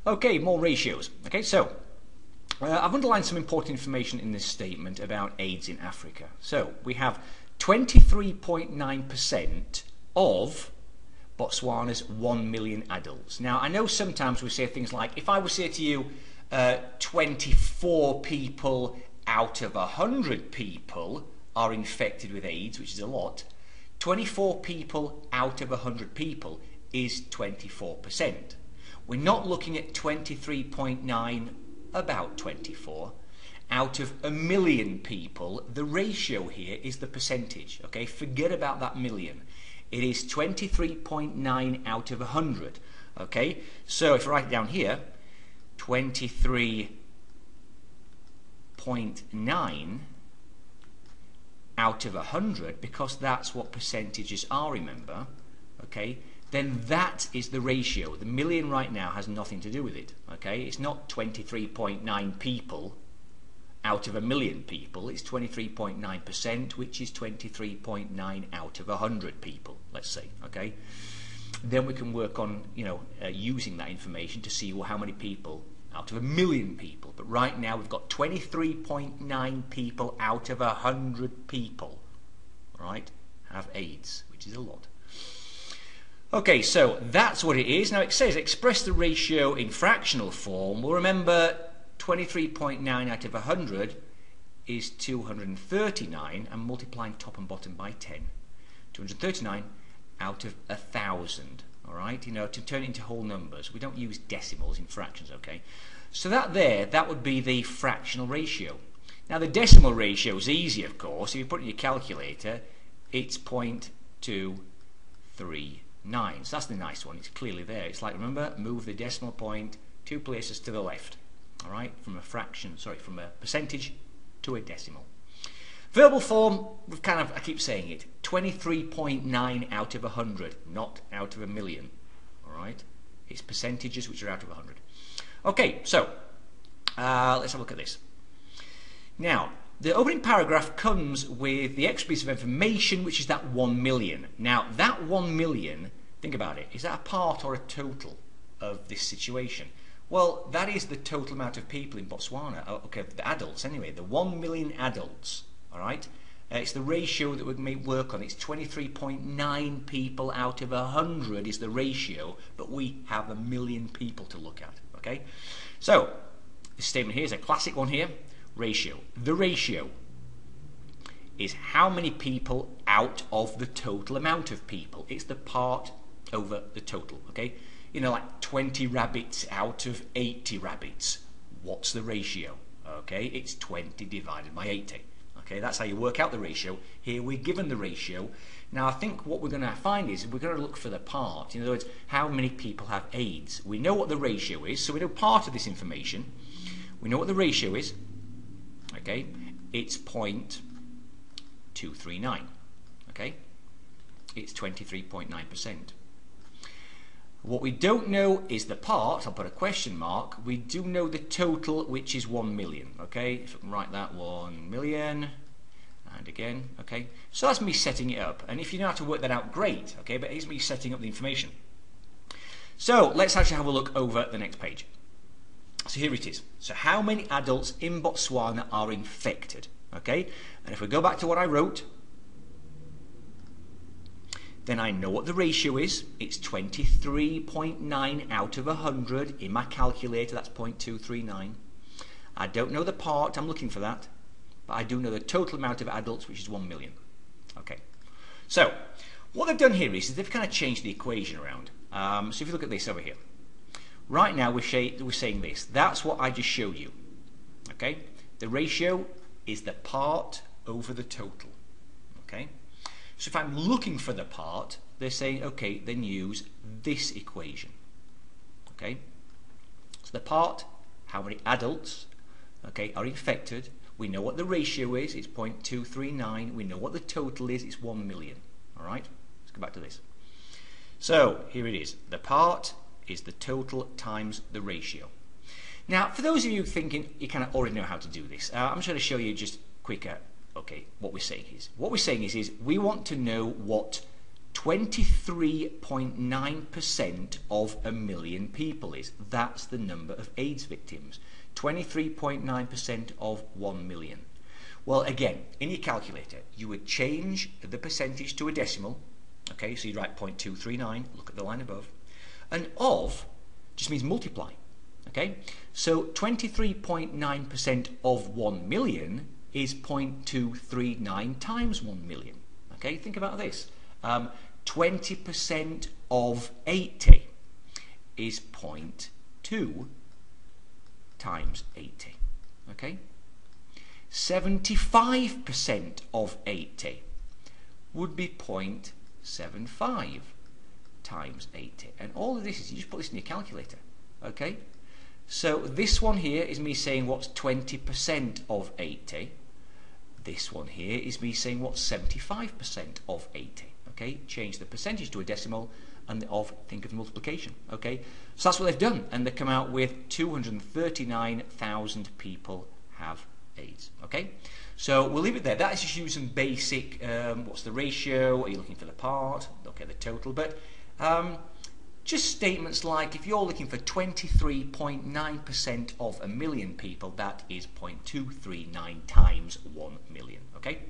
Okay, more ratios. Okay, so I've underlined some important information in this statement about AIDS in Africa. So we have 23.9% of Botswana's 1 million adults. Now, I know sometimes we say things like, if I would say to you, 24 people out of 100 people are infected with AIDS, which is a lot, 24 people out of 100 people is 24%. We're not looking at 23.9, about 24. Out of a million people, the ratio here is the percentage. Okay, forget about that million. It is 23.9 out of 100. Okay, so if I write it down here, 23.9 out of 100, because that's what percentages are, remember, okay, then that is the ratio. The million right now has nothing to do with it. Okay, it's not 23.9 people out of a million people, it's 23.9%, which is 23.9 out of 100 people, let's say. Okay, then we can work on, using that information to see, well, how many people out of a million people. But right now we've got 23.9 people out of 100 people, right, have AIDS, which is a lot. Okay, so that's what it is. Now it says express the ratio in fractional form. Well, remember, 23.9 out of 100 is 239, and multiplying top and bottom by 10. 239 out of 1,000. All right, to turn it into whole numbers. We don't use decimals in fractions, okay? So that would be the fractional ratio. Now the decimal ratio is easy, of course. If you put it in your calculator, it's 0.239. So that's the nice one. It's clearly there. It's like, remember, move the decimal point 2 places to the left. All right, from a percentage to a decimal. Verbal form, I keep saying it, 23.9 out of 100, not out of a million. All right, it's percentages which are out of 100. Okay, so let's have a look at this. Now, the opening paragraph comes with the extra piece of information, which is that 1 million. Now, that 1 million, think about it, is that a part or a total of this situation? Well, that is the total amount of people in Botswana. Okay, the adults anyway, the 1 million adults. All right, it's the ratio that we may work on. It's 23.9 people out of 100 is the ratio, but we have 1 million people to look at. Okay, so this statement here is a classic one here. Ratio. The ratio is how many people out of the total amount of people. It's the part over the total. Okay, like 20 rabbits out of 80 rabbits. What's the ratio? Okay, it's 20 divided by 80. Okay, that's how you work out the ratio. Here we're given the ratio. Now I think what we're going to find is we're going to look for the part. In other words, how many people have AIDS. We know what the ratio is, so we know part of this information. We know what the ratio is. Okay, it's 0.239. Okay, it's 23.9%. What we don't know is the part. I'll put a question mark. We do know the total, which is 1 million. Okay, if I can write that, 1 million, and again. Okay, so that's me setting it up. And if you know how to work that out, great. Okay, but here's me setting up the information. So let's actually have a look over the next page. So here it is. So how many adults in Botswana are infected? Okay, and if we go back to what I wrote, then I know what the ratio is. It's 23.9 out of 100. In my calculator, that's 0.239. I don't know the part. I'm looking for that. But I do know the total amount of adults, which is 1 million. Okay. So what they've done here is they've kind of changed the equation around. So if you look at this over here. Right now we're saying this. That's what I just showed you. Okay. The ratio is the part over the total. Okay. So if I'm looking for the part, they're saying, okay, then use this equation. Okay? So the part, how many adults, okay, are infected. We know what the ratio is, it's 0.239. We know what the total is, it's 1 million. All right? Let's go back to this. So here it is. The part is the total times the ratio. Now, for those of you thinking you kind of already know how to do this, I'm just going to show you just quicker. Okay, what we're saying is we want to know what 23.9% of a million people is. That's the number of AIDS victims. 23.9% of 1 million. Well, again, in your calculator, you would change the percentage to a decimal. Okay, so you'd write 0.239, look at the line above. And of just means multiply. Okay, so 23.9% of 1 million is 0.239 times 1 million. Okay, think about this. 20% of 80 is 0.2 times 80. Okay, 75% of 80 would be 0.75 times 80. And all of this is, you just put this in your calculator. Okay, so this one here is me saying what's 20% of 80. This one here is me saying what's 75% of 80. Okay, change the percentage to a decimal, and of, think of multiplication. Okay, so that's what they've done, and they come out with 239,000 people have AIDS. Okay, so we'll leave it there. That is just using basic, what's the ratio, are you looking for the part, okay, the total, but just statements like if you're looking for 23.9% of a million people, that is 0.239 times 1 million. Okay.